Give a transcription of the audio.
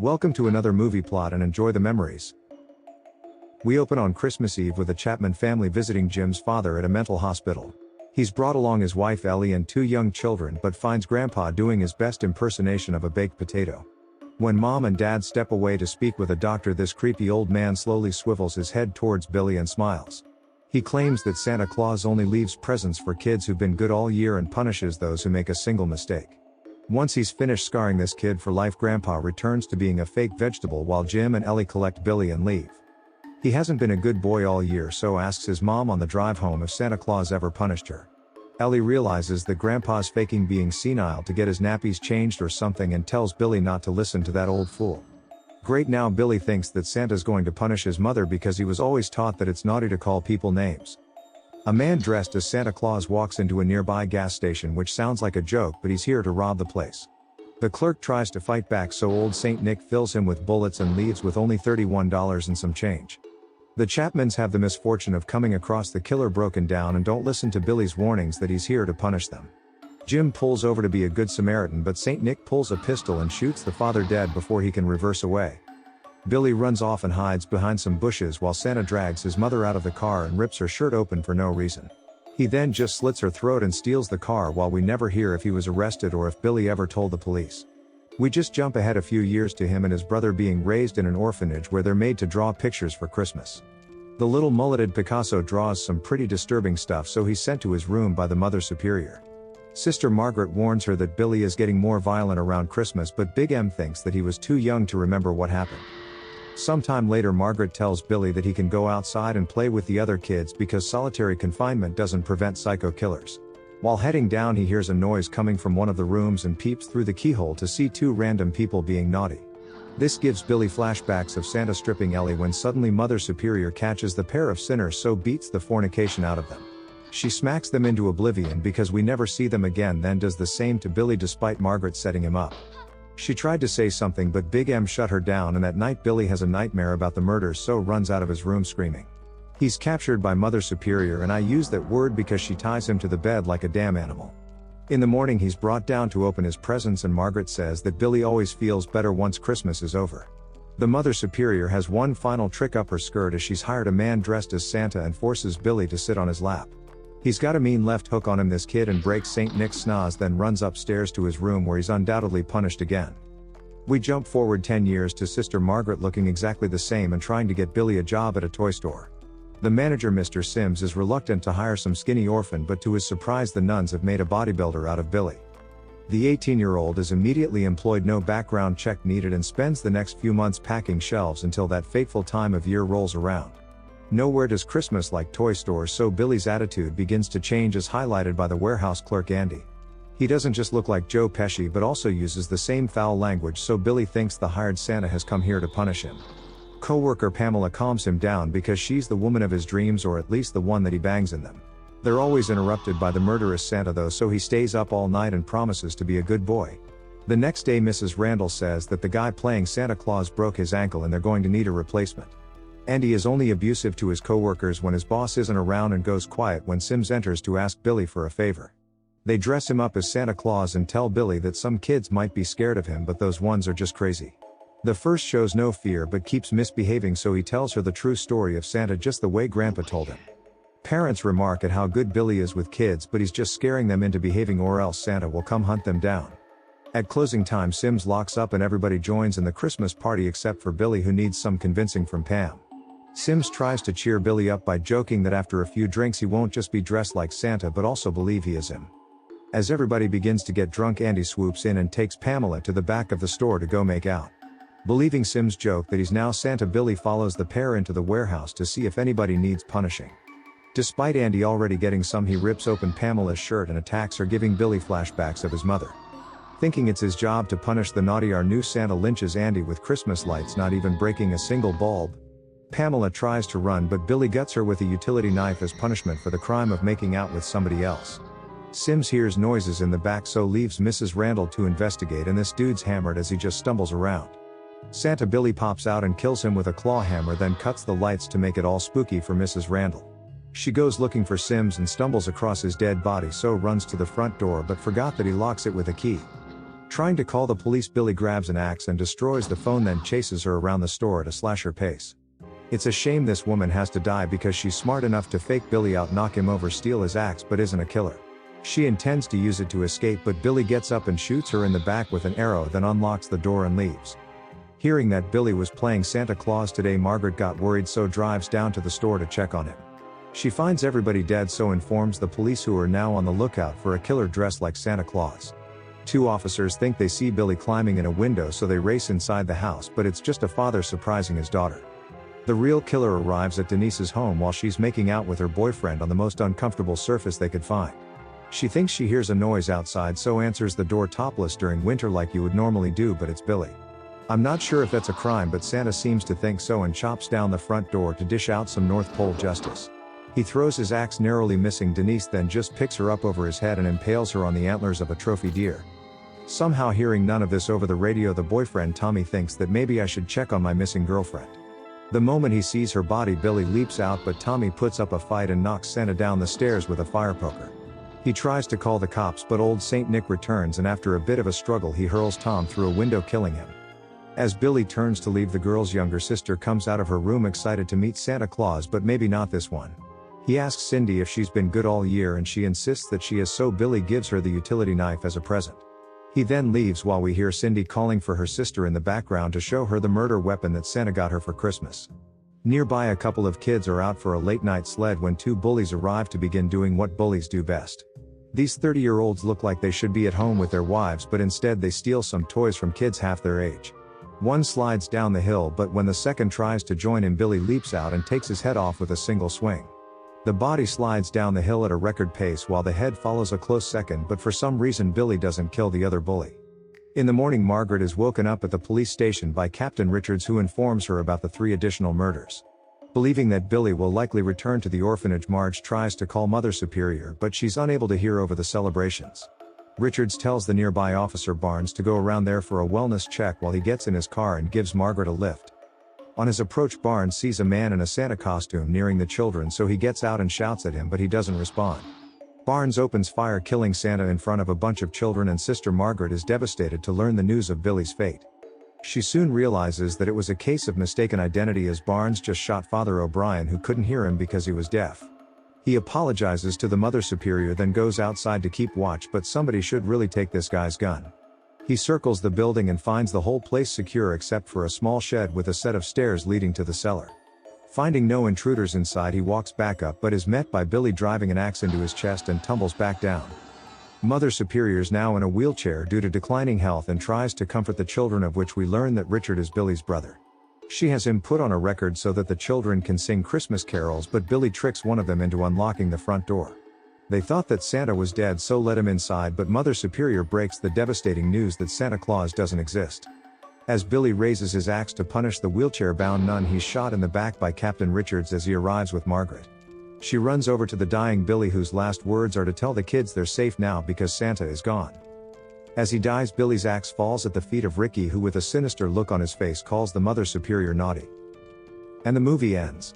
Welcome to another movie plot and enjoy the memories. We open on Christmas Eve with the Chapman family visiting Jim's father at a mental hospital. He's brought along his wife Ellie and two young children but finds Grandpa doing his best impersonation of a baked potato. When Mom and Dad step away to speak with a doctor, this creepy old man slowly swivels his head towards Billy and smiles. He claims that Santa Claus only leaves presents for kids who've been good all year and punishes those who make a single mistake. Once he's finished scarring this kid for life, Grandpa returns to being a fake vegetable while Jim and Ellie collect Billy and leave. He hasn't been a good boy all year, so asks his mom on the drive home if Santa Claus ever punished her. Ellie realizes that Grandpa's faking being senile to get his nappies changed or something and tells Billy not to listen to that old fool. Great, now Billy thinks that Santa's going to punish his mother because he was always taught that it's naughty to call people names. A man dressed as Santa Claus walks into a nearby gas station, which sounds like a joke, but he's here to rob the place. The clerk tries to fight back, so old Saint Nick fills him with bullets and leaves with only $31 and some change. The Chapmans have the misfortune of coming across the killer broken down and don't listen to Billy's warnings that he's here to punish them. Jim pulls over to be a good Samaritan, but Saint Nick pulls a pistol and shoots the father dead before he can reverse away. Billy runs off and hides behind some bushes while Santa drags his mother out of the car and rips her shirt open for no reason. He then just slits her throat and steals the car, while we never hear if he was arrested or if Billy ever told the police. We just jump ahead a few years to him and his brother being raised in an orphanage where they're made to draw pictures for Christmas. The little mulleted Picasso draws some pretty disturbing stuff, so he's sent to his room by the Mother Superior. Sister Margaret warns her that Billy is getting more violent around Christmas, but Big M thinks that he was too young to remember what happened. Sometime later, Margaret tells Billy that he can go outside and play with the other kids because solitary confinement doesn't prevent psycho killers. While heading down, he hears a noise coming from one of the rooms and peeps through the keyhole to see two random people being naughty. This gives Billy flashbacks of Santa stripping Ellie when suddenly Mother Superior catches the pair of sinners, so beats the fornication out of them. She smacks them into oblivion because we never see them again, then does the same to Billy despite Margaret setting him up. She tried to say something but Big M shut her down, and at night Billy has a nightmare about the murders, so runs out of his room screaming. He's captured by Mother Superior, and I use that word because she ties him to the bed like a damn animal. In the morning he's brought down to open his presents, and Margaret says that Billy always feels better once Christmas is over. The Mother Superior has one final trick up her skirt as she's hired a man dressed as Santa and forces Billy to sit on his lap. He's got a mean left hook on him, this kid, and breaks St. Nick's schnoz, then runs upstairs to his room where he's undoubtedly punished again. We jump forward 10 years to Sister Margaret looking exactly the same and trying to get Billy a job at a toy store. The manager, Mr. Sims, is reluctant to hire some skinny orphan, but to his surprise the nuns have made a bodybuilder out of Billy. The 18-year-old is immediately employed, no background check needed, and spends the next few months packing shelves until that fateful time of year rolls around. Nowhere does Christmas like toy stores, so Billy's attitude begins to change, as highlighted by the warehouse clerk Andy. He doesn't just look like Joe Pesci but also uses the same foul language, so Billy thinks the hired Santa has come here to punish him. Co-worker Pamela calms him down because she's the woman of his dreams, or at least the one that he bangs in them. They're always interrupted by the murderous Santa though, so he stays up all night and promises to be a good boy. The next day Mrs. Randall says that the guy playing Santa Claus broke his ankle and they're going to need a replacement. Andy is only abusive to his co-workers when his boss isn't around and goes quiet when Sims enters to ask Billy for a favor. They dress him up as Santa Claus and tell Billy that some kids might be scared of him, but those ones are just crazy. The first shows no fear but keeps misbehaving, so he tells her the true story of Santa just the way Grandpa told him. Parents remark at how good Billy is with kids, but he's just scaring them into behaving or else Santa will come hunt them down. At closing time, Sims locks up and everybody joins in the Christmas party except for Billy, who needs some convincing from Pam. Sims tries to cheer Billy up by joking that after a few drinks he won't just be dressed like Santa but also believe he is him. As everybody begins to get drunk, Andy swoops in and takes Pamela to the back of the store to go make out. Believing Sims' joke that he's now Santa, Billy follows the pair into the warehouse to see if anybody needs punishing. Despite Andy already getting some, he rips open Pamela's shirt and attacks her, giving Billy flashbacks of his mother. Thinking it's his job to punish the naughty, our new Santa lynches Andy with Christmas lights, not even breaking a single bulb. Pamela tries to run but Billy guts her with a utility knife as punishment for the crime of making out with somebody else. Sims hears noises in the back, so leaves Mrs. Randall to investigate, and this dude's hammered as he just stumbles around. Santa Billy pops out and kills him with a claw hammer, then cuts the lights to make it all spooky for Mrs. Randall. She goes looking for Sims and stumbles across his dead body, so runs to the front door but forgot that he locks it with a key. Trying to call the police, Billy grabs an axe and destroys the phone, then chases her around the store at a slasher pace. It's a shame this woman has to die because she's smart enough to fake Billy out, knock him over, steal his axe, but isn't a killer. She intends to use it to escape, but Billy gets up and shoots her in the back with an arrow, then unlocks the door and leaves. Hearing that Billy was playing Santa Claus today, Margaret got worried, so drives down to the store to check on him. She finds everybody dead, so informs the police, who are now on the lookout for a killer dressed like Santa Claus. 2 officers think they see Billy climbing in a window, so they race inside the house, but it's just a father surprising his daughter. The real killer arrives at Denise's home while she's making out with her boyfriend on the most uncomfortable surface they could find. She thinks she hears a noise outside, so answers the door topless during winter like you would normally do, but it's Billy. I'm not sure if that's a crime, but Santa seems to think so and chops down the front door to dish out some North Pole justice. He throws his axe, narrowly missing Denise, then just picks her up over his head and impales her on the antlers of a trophy deer. Somehow, hearing none of this over the radio, the boyfriend Tommy thinks that maybe I should check on my missing girlfriend. The moment he sees her body, Billy leaps out, but Tommy puts up a fight and knocks Santa down the stairs with a fire poker. He tries to call the cops, but old Saint Nick returns, and after a bit of a struggle he hurls Tom through a window, killing him. As Billy turns to leave, the girl's younger sister comes out of her room excited to meet Santa Claus, but maybe not this one. He asks Cindy if she's been good all year, and she insists that she is, so Billy gives her the utility knife as a present. He then leaves while we hear Cindy calling for her sister in the background to show her the murder weapon that Santa got her for Christmas. Nearby, a couple of kids are out for a late-night sled when 2 bullies arrive to begin doing what bullies do best. These 30-year-olds look like they should be at home with their wives, but instead they steal some toys from kids half their age. One slides down the hill, but when the second tries to join him, Billy leaps out and takes his head off with a single swing. The body slides down the hill at a record pace while the head follows a close second, but for some reason Billy doesn't kill the other bully. In the morning, Margaret is woken up at the police station by Captain Richards, who informs her about the 3 additional murders. Believing that Billy will likely return to the orphanage, Marge tries to call Mother Superior, but she's unable to hear over the celebrations. Richards tells the nearby officer Barnes to go around there for a wellness check while he gets in his car and gives Margaret a lift. On his approach, Barnes sees a man in a Santa costume nearing the children, so he gets out and shouts at him, but he doesn't respond. Barnes opens fire, killing Santa in front of a bunch of children, and Sister Margaret is devastated to learn the news of Billy's fate. She soon realizes that it was a case of mistaken identity, as Barnes just shot Father O'Brien, who couldn't hear him because he was deaf. He apologizes to the Mother Superior, then goes outside to keep watch, but somebody should really take this guy's gun. He circles the building and finds the whole place secure except for a small shed with a set of stairs leading to the cellar. Finding no intruders inside, he walks back up, but is met by Billy driving an axe into his chest and tumbles back down. Mother Superior's now in a wheelchair due to declining health and tries to comfort the children, of which we learn that Richard is Billy's brother. She has him put on a record so that the children can sing Christmas carols, but Billy tricks one of them into unlocking the front door. They thought that Santa was dead, so let him inside, but Mother Superior breaks the devastating news that Santa Claus doesn't exist. As Billy raises his axe to punish the wheelchair-bound nun, he's shot in the back by Captain Richards as he arrives with Margaret. She runs over to the dying Billy, whose last words are to tell the kids they're safe now because Santa is gone. As he dies, Billy's axe falls at the feet of Ricky, who with a sinister look on his face calls the Mother Superior naughty. And the movie ends.